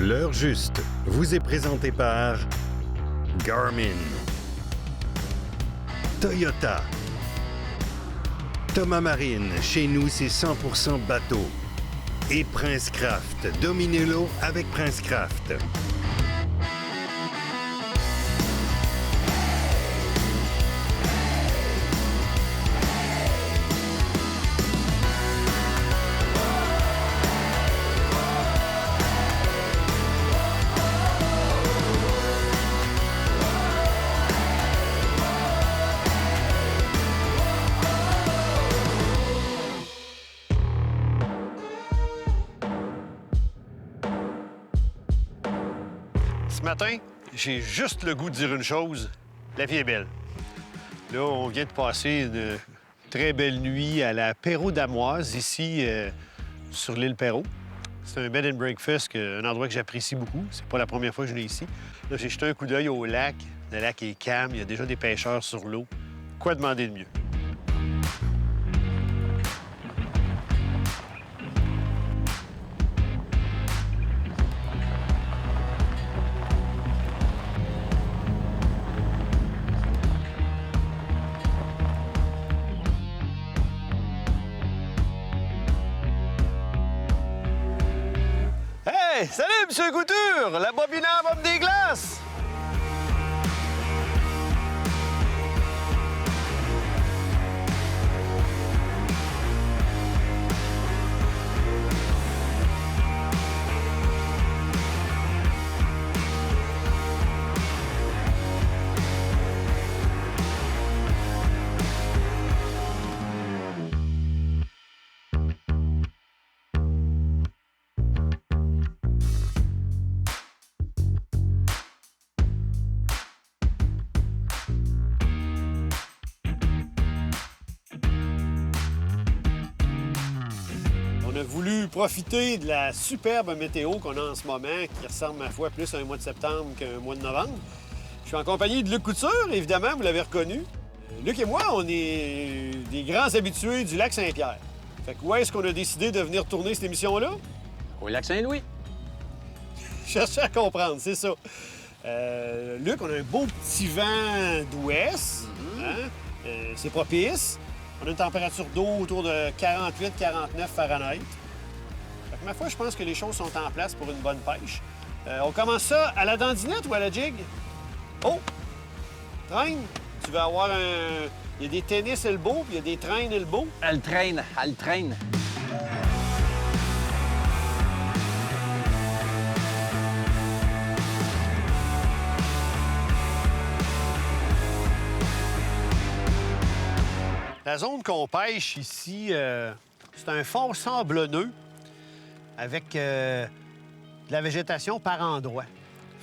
L'heure juste vous est présentée par Garmin, Toyota, Thomas Marine, chez nous c'est 100% bateau, et Princecraft. Dominez-le avec Princecraft. Ce matin, j'ai juste le goût de dire une chose. La vie est belle. Là, on vient de passer une très belle nuit à la Perrot d'Amoise, ici, sur l'île Perrot. C'est un bed and breakfast, un endroit que j'apprécie beaucoup. C'est pas la première fois que je viens ici. Là, j'ai jeté un coup d'œil au lac. Le lac est calme, il y a déjà des pêcheurs sur l'eau. Quoi demander de mieux? Hey! Salut, M. Couture! La bobinaire bombe des glaces! On a voulu profiter de la superbe météo qu'on a en ce moment, qui ressemble, ma foi, plus à un mois de septembre qu'un mois de novembre. Je suis en compagnie de Luc Couture, évidemment, vous l'avez reconnu. Luc et moi, on est des grands habitués du lac Saint-Pierre. Fait que où est-ce qu'on a décidé de venir tourner cette émission-là? Au lac Saint-Louis. Cherchez à comprendre, c'est ça. Luc, on a un beau petit vent d'ouest. Hein? C'est propice. On a une température d'eau autour de 48-49 Fahrenheit. Fait que, ma foi, je pense que les choses sont en place pour une bonne pêche. On commence ça à la dandinette ou à la jig? Oh! Traîne. Tu vas avoir un... Il y a des tennis elbow, puis il y a des traînes elbow. Elle traîne, elle traîne. La zone qu'on pêche ici, c'est un fond sablonneux avec de la végétation par endroits.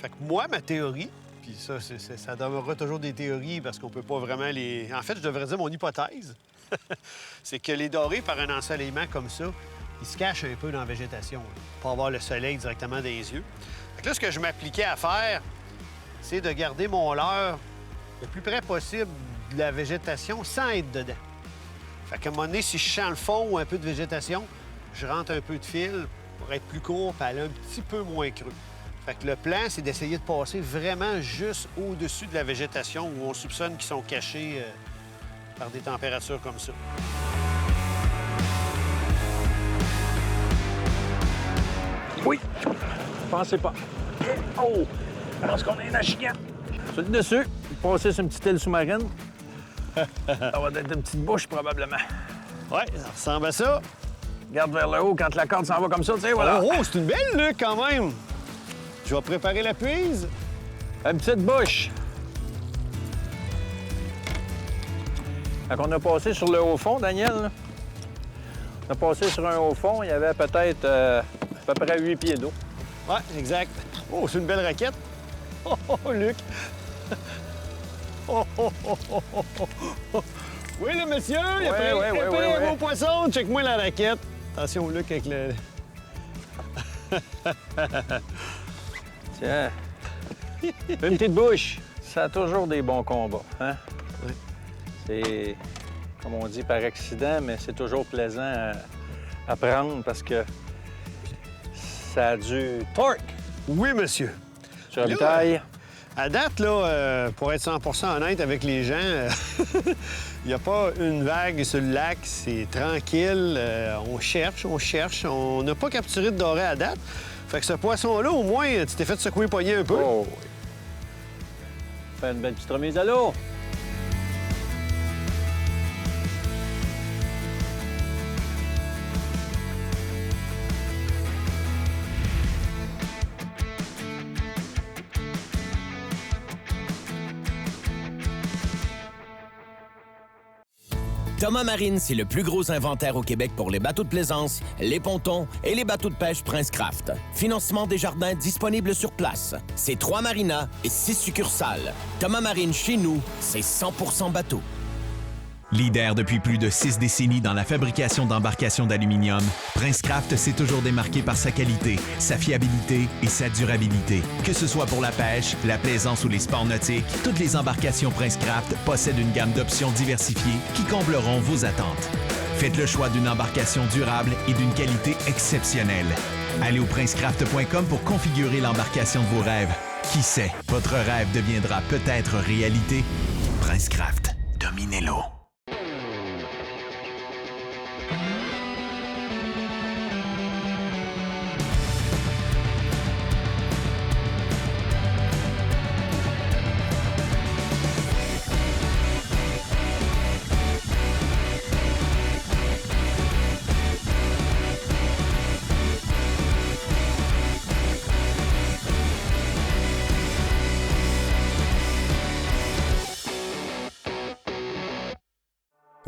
Fait que moi, ma théorie, puis ça demeurera toujours des théories parce qu'on peut pas vraiment les... En fait, je devrais dire mon hypothèse, c'est que les dorés, par un ensoleillement comme ça, ils se cachent un peu dans la végétation, là, pour avoir le soleil directement dans les yeux. Fait que là, ce que je m'appliquais à faire, c'est de garder mon leurre le plus près possible de la végétation sans être dedans. Fait qu'à un moment donné, si je sens le fond ou un peu de végétation, je rentre un peu de fil pour être plus court et aller un petit peu moins creux. Fait que le plan, c'est d'essayer de passer vraiment juste au-dessus de la végétation où on soupçonne qu'ils sont cachés par des températures comme ça. Oui. Pensez pas. Oh! Je pense qu'on est dans la chicane. Sur le dessus, passer sur une petite île sous-marine. Ça va être une petite bouche, probablement. Ouais, ça ressemble à ça. Regarde vers le haut quand la corde s'en va comme ça, tu sais, voilà. Oh, c'est une belle, Luc, quand même! Je vais préparer la prise. Une petite bouche. Quand on a passé sur le haut fond, Daniel, là, on a passé sur un haut fond, il y avait peut-être à peu près 8 pieds d'eau. Ouais, exact. Oh, c'est une belle raquette. Oh, Luc! Oui, le monsieur, il a pris un beau poisson. Check-moi la raquette. Attention, Luc, avec le... Tiens. Une petite bouche. Ça a toujours des bons combats, hein? Oui. C'est, comme on dit, par accident, mais c'est toujours plaisant à prendre parce que ça a du torque. Oui, monsieur. Sur ravitaille. À date, là, pour être 100 honnête avec les gens, il n'y a pas une vague sur le lac. C'est tranquille. On cherche. On n'a pas capturé de doré à date. Fait que ce poisson-là, au moins, tu t'es fait secouer le poignet un peu. Oh, oui. Fais une belle petite remise à l'eau. Thomas Marine, c'est le plus gros inventaire au Québec pour les bateaux de plaisance, les pontons et les bateaux de pêche Prince Craft. Financement des jardins disponible sur place. C'est 3 marinas et 6 succursales. Thomas Marine, chez nous, c'est 100% bateau. Leader depuis plus de 6 décennies dans la fabrication d'embarcations d'aluminium, Prince Craft s'est toujours démarqué par sa qualité, sa fiabilité et sa durabilité. Que ce soit pour la pêche, la plaisance ou les sports nautiques, toutes les embarcations Prince Craft possèdent une gamme d'options diversifiées qui combleront vos attentes. Faites le choix d'une embarcation durable et d'une qualité exceptionnelle. Allez au princecraft.com pour configurer l'embarcation de vos rêves. Qui sait, votre rêve deviendra peut-être réalité. Prince Craft, dominez-le.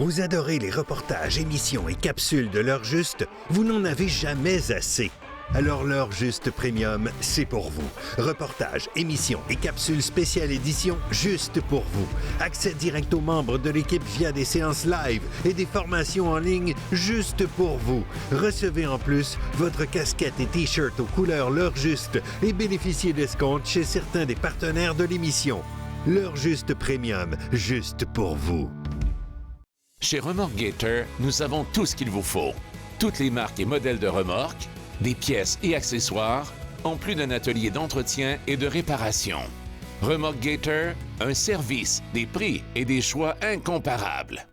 Vous adorez les reportages, émissions et capsules de l'heure juste? Vous n'en avez jamais assez. Alors l'heure juste premium, c'est pour vous. Reportages, émissions et capsules spéciales édition juste pour vous. Accès direct aux membres de l'équipe via des séances live et des formations en ligne juste pour vous. Recevez en plus votre casquette et t-shirt aux couleurs l'heure juste et bénéficiez d'escomptes chez certains des partenaires de l'émission. L'heure juste premium, juste pour vous. Chez Remorque Gator, nous avons tout ce qu'il vous faut. Toutes les marques et modèles de remorques, des pièces et accessoires, en plus d'un atelier d'entretien et de réparation. Remorque Gator, un service, des prix et des choix incomparables.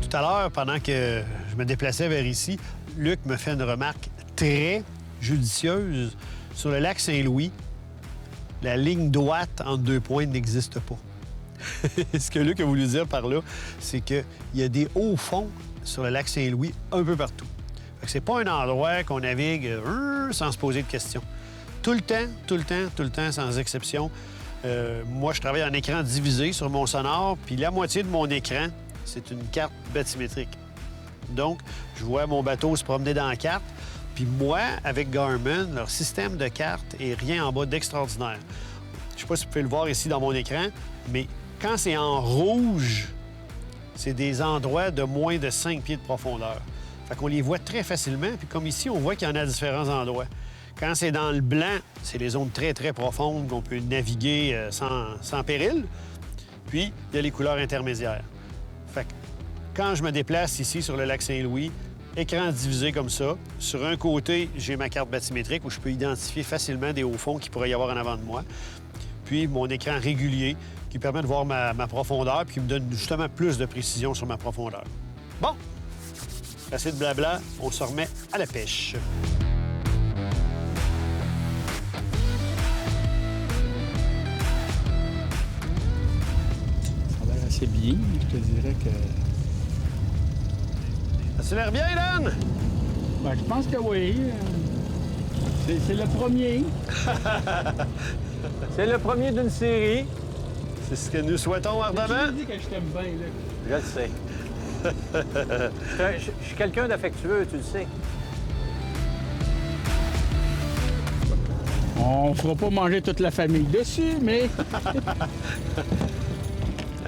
Tout à l'heure, pendant que je me déplaçais vers ici, Luc me fait une remarque très judicieuse. Sur le lac Saint-Louis, la ligne droite entre 2 pointes n'existe pas. Ce que Luc a voulu dire par là, c'est qu'il y a des hauts fonds sur le lac Saint-Louis un peu partout. C'est pas un endroit qu'on navigue sans se poser de questions. Tout le temps, sans exception. Moi, je travaille en écran divisé sur mon sonore, puis la moitié de mon écran, c'est une carte bathymétrique. Donc, je vois mon bateau se promener dans la carte, puis moi, avec Garmin, leur système de carte est rien en bas d'extraordinaire. Je sais pas si vous pouvez le voir ici dans mon écran, mais quand c'est en rouge, c'est des endroits de moins de 5 pieds de profondeur. Fait qu'on les voit très facilement, puis comme ici, on voit qu'il y en a à différents endroits. Quand c'est dans le blanc, c'est les zones très, très profondes qu'on peut naviguer sans péril. Puis, il y a les couleurs intermédiaires. Fait que quand je me déplace ici sur le lac Saint-Louis, écran divisé comme ça, sur un côté, j'ai ma carte bathymétrique où je peux identifier facilement des hauts fonds qu'il pourrait y avoir en avant de moi. Puis, mon écran régulier qui permet de voir ma profondeur puis qui me donne justement plus de précision sur ma profondeur. Bon, assez de blabla, on se remet à la pêche. Ça a l'air assez bien, je te dirais que... Ça a l'air bien, Dan? Ben, je pense que oui. C'est le premier. C'est le premier d'une série. C'est ce que nous souhaitons ardemment. Je dis que je t'aime bien, là. Je le sais. Je suis quelqu'un d'affectueux, tu le sais. On fera pas manger toute la famille dessus, mais...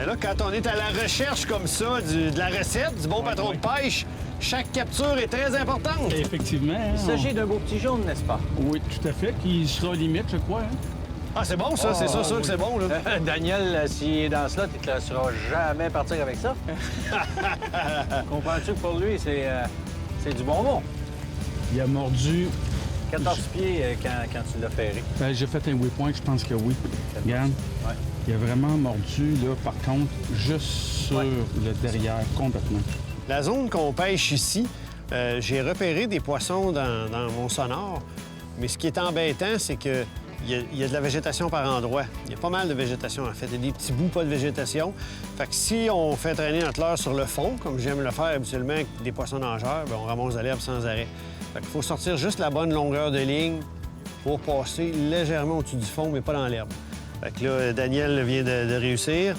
Et là, quand on est à la recherche comme ça de la recette, du bon patron de pêche, chaque capture est très importante. Effectivement. Hein, Il s'agit d'un beau petit jaune, n'est-ce pas? Oui, tout à fait, qui sera limite, je crois. Hein? Ah, c'est bon, ça. C'est sûr que c'est bon, là. Daniel, s'il est dans cela, tu ne te laisseras jamais partir avec ça. Comprends-tu que pour lui, c'est du bonbon? Il a mordu. 14 pieds quand tu l'as ferré. Ben, j'ai fait un waypoint, je pense que oui. Regarde. Ouais. Il a vraiment mordu, là, par contre, juste sur le derrière, complètement. La zone qu'on pêche ici, j'ai repéré des poissons dans mon sonore, mais ce qui est embêtant, c'est que il y a de la végétation par endroits. Il y a pas mal de végétation, en fait. Il y a des petits bouts, pas de végétation. Fait que si on fait traîner notre leurre sur le fond, comme j'aime le faire habituellement avec des poissons nageurs, bien, on ramasse de l'herbe sans arrêt. Fait qu'il faut sortir juste la bonne longueur de ligne pour passer légèrement au-dessus du fond, mais pas dans l'herbe. Fait que là, Daniel vient de réussir.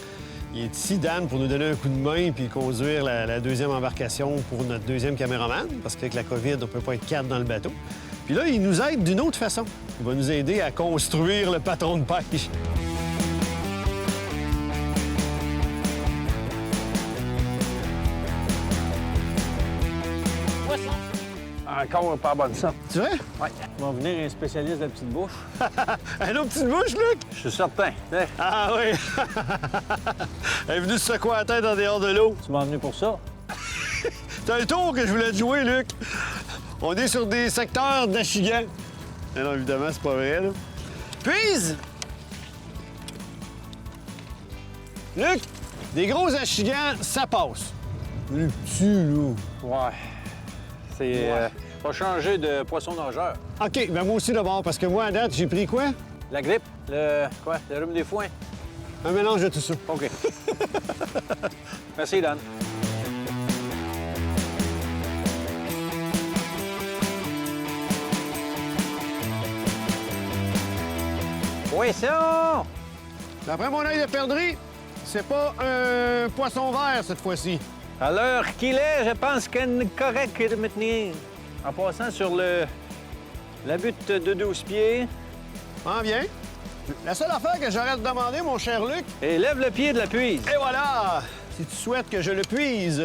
Il est ici, Dan, pour nous donner un coup de main puis conduire la deuxième embarcation pour notre deuxième caméraman, parce qu'avec la COVID, on peut pas être 4 dans le bateau. Puis là, il nous aide d'une autre façon. Il va nous aider à construire le patron de pêche. Encore pas bonne ça. Tu vois? Oui. Il va venir un spécialiste de la petite bouche. Un autre petite bouche, Luc? Je suis certain. Tiens, Ah oui! Elle est venue se secouer la tête en dehors de l'eau. tu m'as venu pour ça. C'est un tour que je voulais te jouer, Luc. On est sur des secteurs d'Achigan. Mais non, évidemment, c'est pas vrai, là. Puis, Luc, des gros Achigans, ça passe. Les petits, là. Ouais. C'est... pas changer de poisson nageur. OK, ben moi aussi d'abord, parce que moi, à date, j'ai pris quoi? La grippe, le rhume des foins. Un mélange de tout ça. OK. Merci, Dan. Poisson! D'après mon œil de perdrix, c'est pas un poisson vert cette fois-ci. À l'heure qu'il est, je pense qu'il est correct de me tenir. En passant sur la butte de 12 pieds. En bien. La seule affaire que j'aurais à te demander, mon cher Luc, Et lève le pied de la puise. et voilà! Si tu souhaites que je le puise.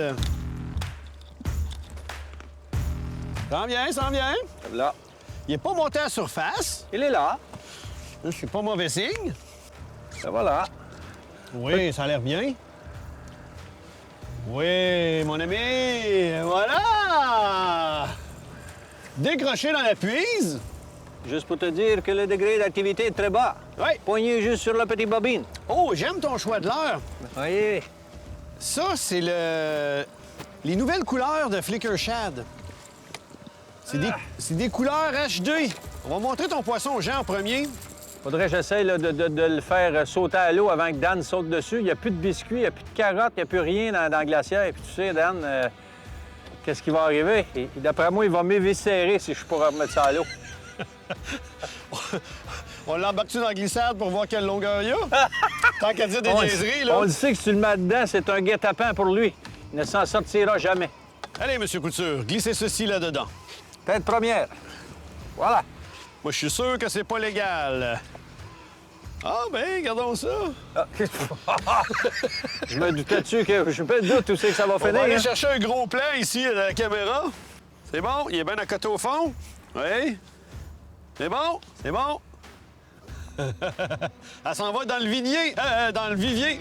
S'en vient, s'en vient. Là. Il est pas monté à la surface. Il est là. Ça, c'est pas mauvais signe. Ça va là. Oui, ça a l'air bien. Oui, mon ami, voilà! Décroché dans la puise. Juste pour te dire que le degré d'activité est très bas. Oui. Poignée juste sur la petite bobine. Oh, j'aime ton choix de l'heure. Voyez. Ça, c'est les nouvelles couleurs de Flicker Shad. C'est des couleurs HD. On va montrer ton poisson aux gens en premier. Faudrait que j'essaye là, de le faire sauter à l'eau avant que Dan saute dessus. Il n'y a plus de biscuits, il n'y a plus de carottes, il n'y a plus rien dans la glacière. Puis tu sais, Dan, qu'est-ce qui va arriver? Et d'après moi, il va m'éviscérer si je pourrais remettre ça à l'eau. On l'embarque-tu dans la glissade pour voir quelle longueur il y a? Tant qu'à dire des niaiseries, là. On le sait que si tu le mets dedans, c'est un guet-apens pour lui. Il ne s'en sortira jamais. Allez, Monsieur Couture, glissez ceci là-dedans. Tête première. Voilà. Moi, je suis sûr que c'est pas légal. Ah, ben, regardons ça. Je me doutais-tu que je me doute où c'est que ça va On finir. va aller hein? chercher un gros plan ici à la caméra. C'est bon? Il est bien à côté au fond? Oui. C'est bon? C'est bon? Elle s'en va dans le vignier, dans le vivier.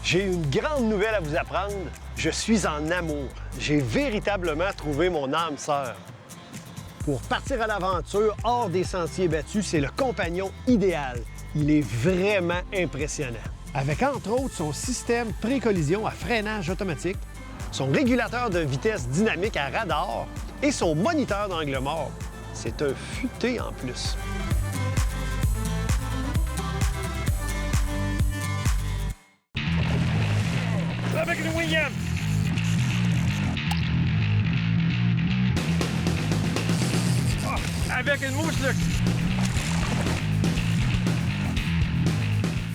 J'ai une grande nouvelle à vous apprendre. Je suis en amour. J'ai véritablement trouvé mon âme sœur. Pour partir à l'aventure hors des sentiers battus, c'est le compagnon idéal. Il est vraiment impressionnant. Avec entre autres son système pré-collision à freinage automatique, son régulateur de vitesse dynamique à radar et son moniteur d'angle mort. C'est un futé en plus. Avec le William. avec une mousse, Luc.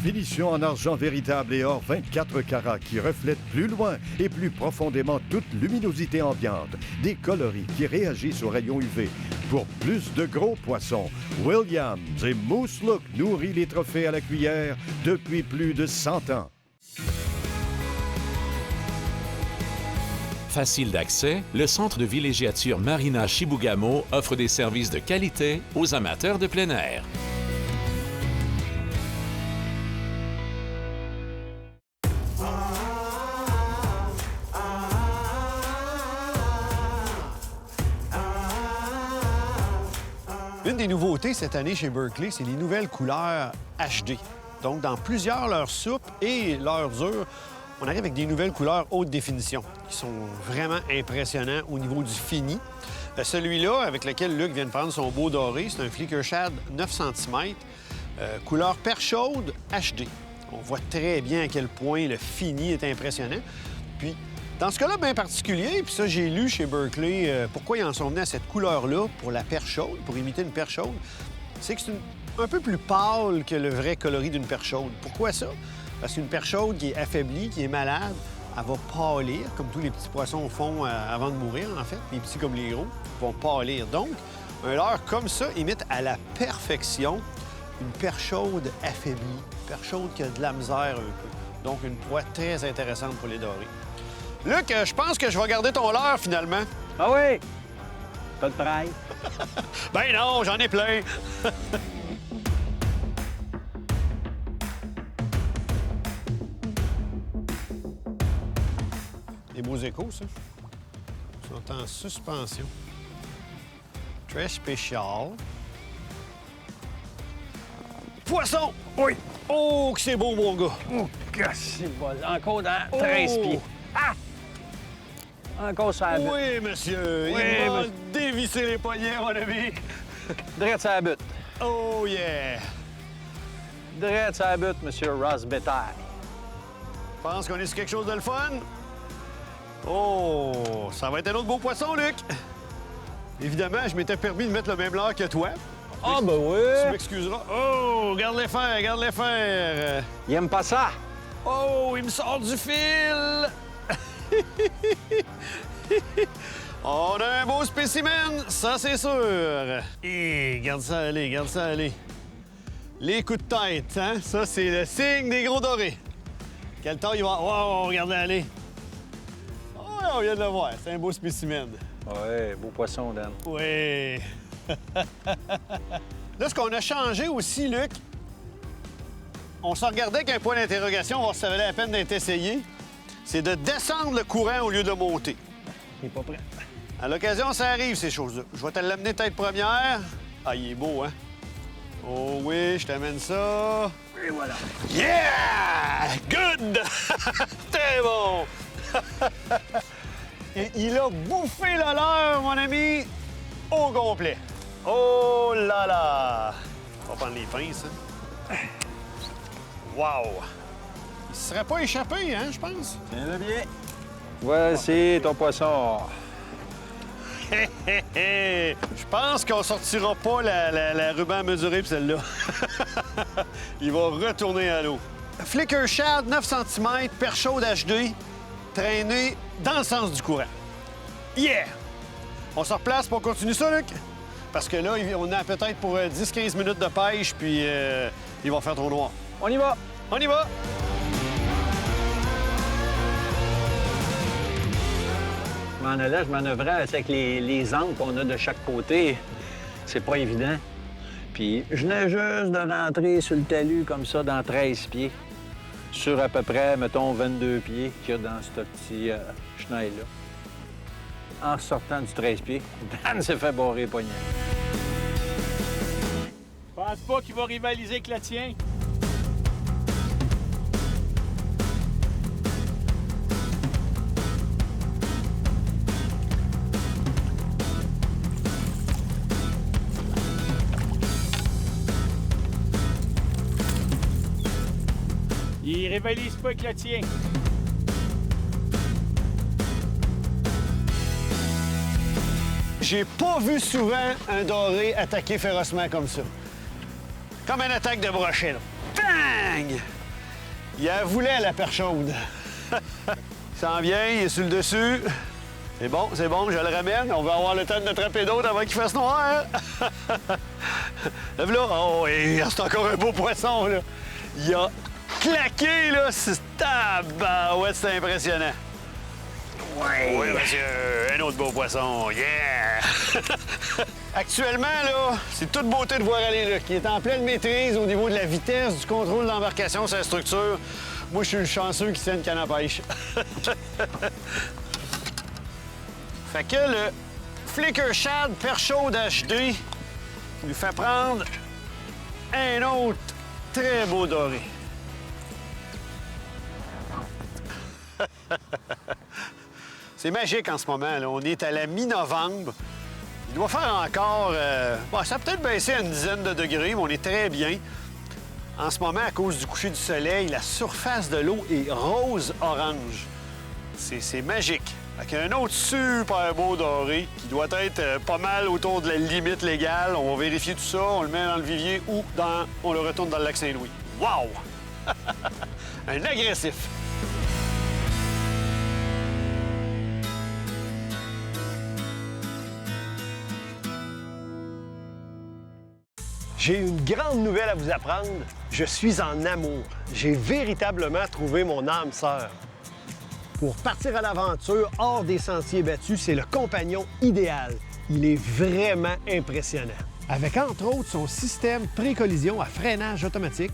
Finition en argent véritable et or 24 carats qui reflètent plus loin et plus profondément toute luminosité ambiante. Des coloris qui réagissent aux rayons UV. Pour plus de gros poissons, Williams et Moose Look nourrit les trophées à la cuillère depuis plus de 100 ans. Facile d'accès, le centre de villégiature Marina Chibougamau offre des services de qualité aux amateurs de plein air. Une des nouveautés cette année chez Berkley, c'est les nouvelles couleurs HD. Donc, dans plusieurs leurs soupes et leurs œufs, on arrive avec des nouvelles couleurs haute définition qui sont vraiment impressionnants au niveau du fini. Celui-là, avec lequel Luc vient de prendre son beau doré, c'est un Flicker Shad 9 cm, couleur perche chaude HD. On voit très bien à quel point le fini est impressionnant. Puis, dans ce cas-là bien particulier, puis ça, j'ai lu chez Berkley pourquoi ils en sont venus à cette couleur-là pour la perche chaude, pour imiter une perche chaude, c'est que c'est un peu plus pâle que le vrai coloris d'une perche chaude. Pourquoi ça? Parce qu'une perche chaude qui est affaiblie, qui est malade, elle va pâlir, comme tous les petits poissons font avant de mourir, en fait. Les petits comme les gros vont pâlir. Donc, un leurre comme ça imite à la perfection une perche chaude affaiblie, une perche chaude qui a de la misère un peu. Donc, une proie très intéressante pour les dorés. Luc, je pense que je vais garder ton leurre, finalement. Ah oui? Pas de praille. Ben non, j'en ai plein. Des beaux échos, ça. Ils sont en suspension. Très spécial. Poisson! Oui. Oh, que c'est beau, mon gars! Oh, que c'est bon. Encore dans 13 pieds. Ah! Encore sur la butte. Oui, monsieur! Oui, Il va monsieur. dévisser les poignets, mon ami! Drette sur la butte. Oh, yeah! Drette sur la butte, monsieur Ross Bétail. Pense qu'on est sur quelque chose de le fun? Oh, ça va être un autre beau poisson, Luc! Évidemment, je m'étais permis de mettre le même leurre que toi. Ah, ben Tu oui. m'excuseras. Oh, garde-les faire, garde-les faire! Il aime pas ça. Oh, il me sort du fil! On a un beau spécimen, ça c'est sûr. Et garde ça aller, garde ça aller. Les coups de tête, hein? Ça, c'est le signe des gros dorés. Quel temps il va... Oh, regardez aller. Oh, on vient de le voir, c'est un beau spécimen. Oui, beau poisson, Dan. Oui. Là, ce qu'on a changé aussi, Luc, on s'en regardait avec un point d'interrogation, voir si ça valait la peine d'être essayé, c'est de descendre le courant au lieu de monter. Il est pas prêt. À l'occasion, ça arrive, ces choses-là. Je vais te l'amener tête première. Ah, il est beau, hein? Oh oui, je t'amène ça. Et voilà. Yeah! Good! Très bon! Et il a bouffé le leurre, mon ami, au complet. Oh là là! On va prendre les pinces, hein? Wow! Il se serait pas échappé, hein, je pense? Tiens-le bien. Voici ton poisson. Hé, hé, hé! Je pense qu'on sortira pas la ruban mesurée pour celle-là. Il va retourner à l'eau. Flicker Shad, 9 cm, perche chaude HD, traîné dans le sens du courant. Yeah! On se replace pour continuer ça, Luc? Parce que là, on a peut-être pour 10-15 minutes de pêche, puis il va faire trop noir. On y va. On y va! Je m'en allais, je manœuvrais avec les angles qu'on a de chaque côté. C'est pas évident. Puis je venais juste de rentrer sur le talus comme ça dans 13 pieds. Sur à peu près, mettons, 22 pieds qu'il y a dans ce petit chenil-là. En sortant du 13 pieds, Dan s'est fait barrer les poignets. Je pense pas qu'il va rivaliser avec le tien. Il rivalise pas avec le tien. J'ai pas vu souvent un doré attaquer férocement comme ça. Comme une attaque de brochet, là. Bang! Il a voulu à la perche chaude. Il s'en vient, il est sur le dessus. C'est bon, je le ramène. On va avoir le temps de attraper d'autres avant qu'il fasse noir. Lève là. Oh, il reste encore un beau poisson, là. Il a claqué, là. C'est tabarouette, c'est impressionnant. Oui, monsieur. Un autre beau poisson. Yeah! Actuellement, là, c'est toute beauté de voir aller là, qui est en pleine maîtrise au niveau de la vitesse, du contrôle d'embarcation, sa structure. Moi, je suis le chanceux qui tient une canne à pêche. Fait que le Flicker Shad Perche Chaude HD lui fait prendre un autre très beau doré. C'est magique en ce moment, là. On est à la mi-novembre. Il doit faire encore... Bon, ça a peut-être baissé à une dizaine de degrés, mais on est très bien. En ce moment, à cause du coucher du soleil, la surface de l'eau est rose-orange. C'est magique. Avec un autre super beau doré qui doit être pas mal autour de la limite légale. On va vérifier tout ça, on le met dans le vivier ou on le retourne dans le lac Saint-Louis. Wow! Un agressif. J'ai une grande nouvelle à vous apprendre. Je suis en amour. J'ai véritablement trouvé mon âme sœur. Pour partir à l'aventure hors des sentiers battus, c'est le compagnon idéal. Il est vraiment impressionnant. Avec entre autres son système pré-collision à freinage automatique,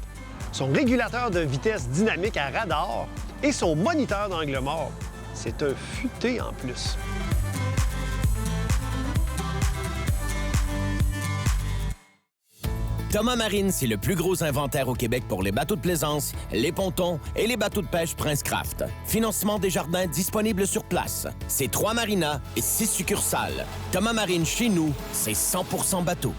son régulateur de vitesse dynamique à radar et son moniteur d'angle mort. C'est un futé en plus. Thomas Marine, c'est le plus gros inventaire au Québec pour les bateaux de plaisance, les pontons et les bateaux de pêche Prince Craft. Financement des jardins disponible sur place. C'est 3 marinas et 6 succursales. Thomas Marine, chez nous, c'est 100% bateau.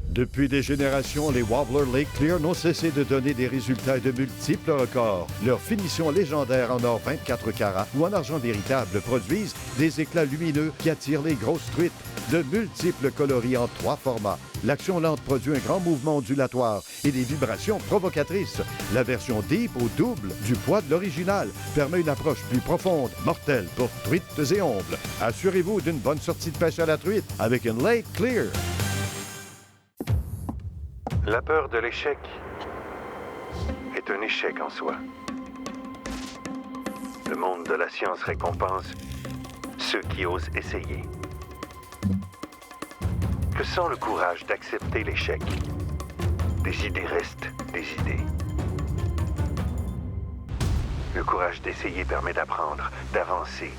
Depuis des générations, les Wobbler Lake Clear n'ont cessé de donner des résultats et de multiples records. Leur finition légendaire en or 24 carats ou en argent véritable produisent des éclats lumineux qui attirent les grosses truites. De multiples coloris en 3 formats. L'action lente produit un grand mouvement ondulatoire et des vibrations provocatrices. La version Deep au double du poids de l'original permet une approche plus profonde, mortelle pour truites et ombles. Assurez-vous d'une bonne sortie de pêche à la truite avec une Lake Clear. La peur de l'échec est un échec en soi. Le monde de la science récompense ceux qui osent essayer. Que sans le courage d'accepter l'échec, des idées restent des idées. Le courage d'essayer permet d'apprendre, d'avancer.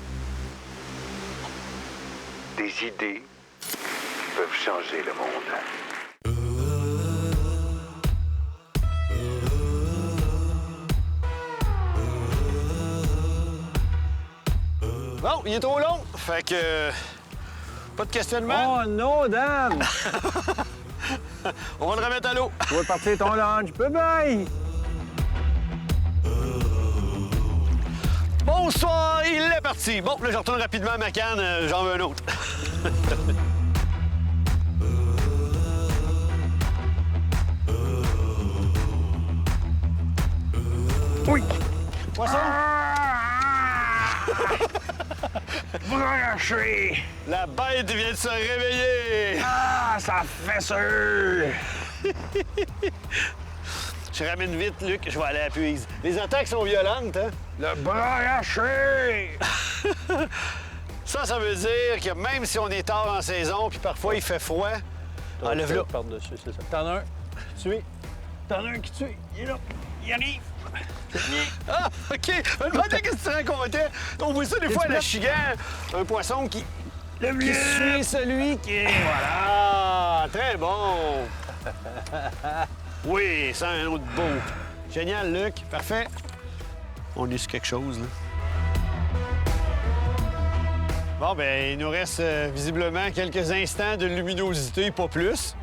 Des idées peuvent changer le monde. Bon, il est trop long. Fait que... Pas de questionnement? Oh non, Dan! On va le remettre à l'eau. Tu vas partir ton lunch. Bye-bye! Bonsoir, il est parti. Bon, là, je retourne rapidement à ma canne. J'en veux un autre. Oui! Poisson? Branché! La bête vient de se réveiller. Ah, ça fait sûr! Je ramène vite, Luc. Je vais aller à la puise. Les attaques sont violentes, hein? Le branché! Ça veut dire que même si on est tard en saison, puis parfois il fait froid, enlève-le. Par-dessus, c'est ça. T'en as un qui tue. T'en as un qui tue. Il est là. Il arrive. Ah, OK. Je me demandais qu'est-ce que tu racontais. On voit ça des fois à la chigan. Un poisson qui suit celui qui est... Voilà. Très bon. Oui, ça, un autre beau. Génial, Luc. Parfait. On est sur quelque chose, là. Bon, bien, il nous reste visiblement quelques instants de luminosité, pas plus.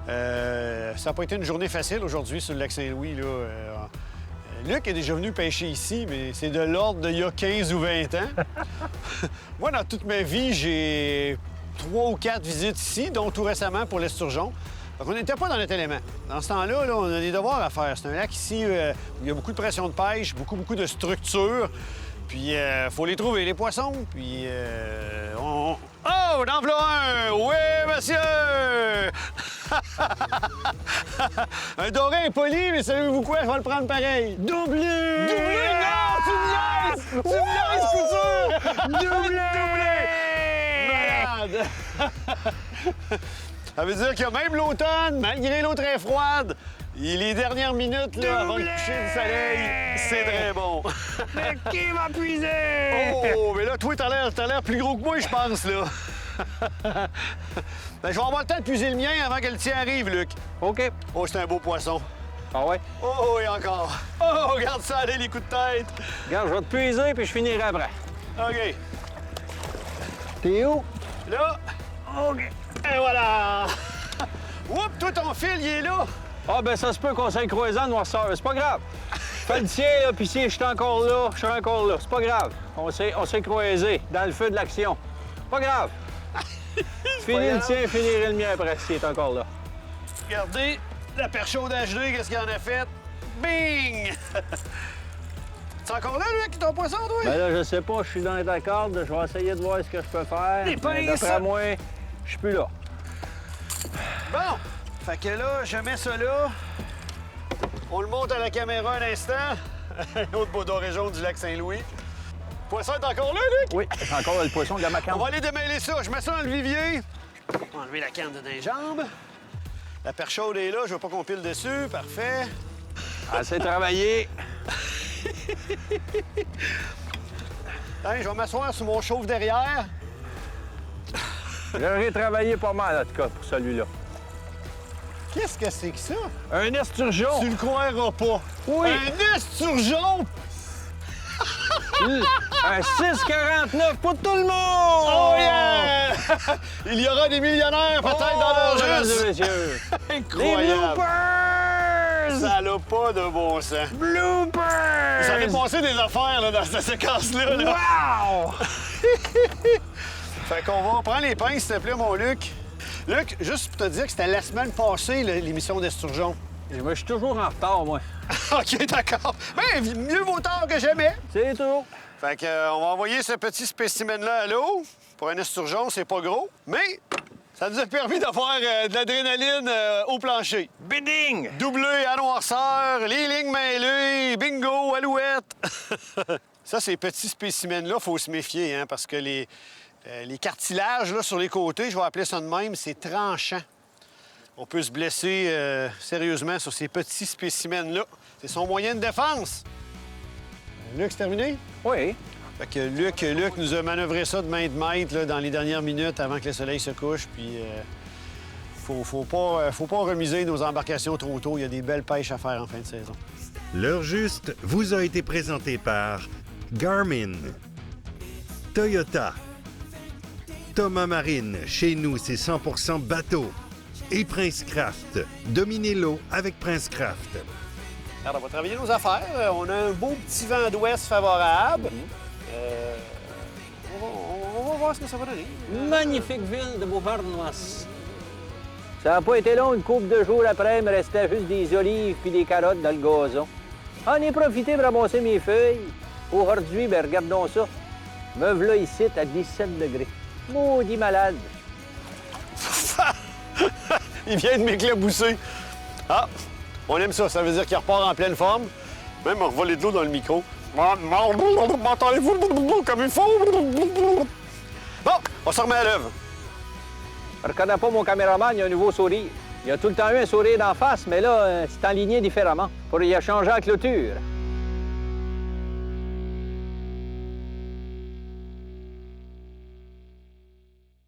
Ça n'a pas été une journée facile aujourd'hui sur le lac Saint-Louis, là. Luc est déjà venu pêcher ici, mais c'est de l'ordre d'il y a 15 ou 20 ans. Moi, dans toute ma vie, j'ai 3 ou 4 visites ici, dont tout récemment pour l'esturgeon. Donc, on n'était pas dans notre élément. Dans ce temps-là, là, on a des devoirs à faire. C'est un lac ici où il y a beaucoup de pression de pêche, beaucoup de structures. Puis, il faut les trouver, les poissons. Puis, Oh, en voilà un! Oui, monsieur! Un doré impoli, mais savez-vous quoi? Je vais le prendre pareil. Doublé! Doublé? Non! Tu me niaises! Tu me niaises, couture! Doublé! Malade! Ça veut dire que même l'automne, malgré l'eau très froide, les dernières minutes, là, avant le coucher du soleil, c'est très bon. Mais qui va puiser? Oh, mais là, toi, t'as l'air plus gros que moi, je pense, là. Ben, je vais avoir le temps de puiser le mien avant que le tien arrive, Luc. OK. Oh, c'est un beau poisson. Ah ouais? Oh, et encore. Oh, regarde ça aller, les coups de tête. Regarde, je vais te puiser, puis je finirai après. OK. T'es où? Là. OK. Et voilà. Oups, toi, ton fil, il est là. Ah, ben ça se peut qu'on s'aille croiser en noirceur. C'est pas grave. Fais le tien, là, puis si je suis encore là, je serai encore là. C'est pas grave. On s'est croisés dans le feu de l'action. Pas grave. Finis le tien, finirai le mien après, s'il est encore là. Regardez, la perche chaude HD, qu'est-ce qu'il en a fait? Bing! C'est encore là, Luc, ton poisson, toi? Ben là, je sais pas, je suis dans ta corde. Je vais essayer de voir ce que je peux faire. Des pinces! D'après moi, je suis plus là. Bon, fait que là, je mets ça là. On le monte à la caméra un instant. Un autre beau doré jaune du lac Saint-Louis. Le poisson est encore là, Luc? Oui, c'est encore le poisson de ma canne. On va aller démêler ça. Je mets ça dans le vivier. On va enlever la canne de des jambes. La perche chaude est là. Je veux pas qu'on pile dessus. Parfait. Assez travaillé. Hein, je vais m'asseoir sur mon chauffe derrière. J'aurais travaillé pas mal, en tout cas, pour celui-là. Qu'est-ce que c'est que ça? Un esturgeon. Tu le croiras pas. Oui. Un esturgeon! Un 6,49 pour tout le monde! Oh yeah! Il y aura des millionnaires peut-être dans leur mesdames juste. et messieurs. Incroyable! Des bloopers! Ça n'a pas de bon sens. Bloopers! Ça est passé des affaires là, dans cette séquence-là. Là. Wow! Fait qu'on va prendre les pinces, s'il te plaît, mon Luc. Luc, juste pour te dire que c'était la semaine passée, l'émission d'Esturgeon. Moi, je suis toujours en retard, moi. OK, d'accord. Ben, mieux vaut tard que jamais. C'est tout. Fait que, on va envoyer ce petit spécimen-là à l'eau. Pour un esturgeon, c'est pas gros, mais ça nous a permis d'avoir de l'adrénaline au plancher. Bidding! Doublé à noirceur, les lignes mêlées, bingo, alouette. Ça, ces petits spécimens-là, il faut se méfier, hein, parce que les cartilages là, sur les côtés, je vais appeler ça de même, c'est tranchant. On peut se blesser sérieusement sur ces petits spécimens-là. C'est son moyen de défense. Luc, c'est terminé? Oui. Fait que Luc nous a manœuvré ça de main de maître là, dans les dernières minutes avant que le soleil se couche. Puis, faut pas remiser nos embarcations trop tôt. Il y a des belles pêches à faire en fin de saison. L'heure juste vous a été présenté par Garmin, Toyota, Thomas Marine, chez nous c'est 100% bateau, et Prince Craft. Dominez l'eau avec Prince Craft. Alors, on va travailler nos affaires. On a un beau petit vent d'ouest favorable. On va voir ce que ça va donner. Magnifique ville de Beauharnois. Ça n'a pas été long, une couple de jours après, il me restait juste des olives puis des carottes dans le gazon. J'en ai profité pour ramasser mes feuilles. Aujourd'hui, ben regardons ça. Me v'là ici à 17 degrés. Maudit malade. Il vient de m'éclabousser. Ah, on aime ça. Ça veut dire qu'il repart en pleine forme. Même on revoler de l'eau dans le micro. M'entendez-vous comme il faut? Bon, on se remet à l'œuvre. Je reconnais pas mon caméraman, il a un nouveau sourire. Il a tout le temps eu un sourire d'en face, mais là, c'est aligné différemment pour y changer la clôture.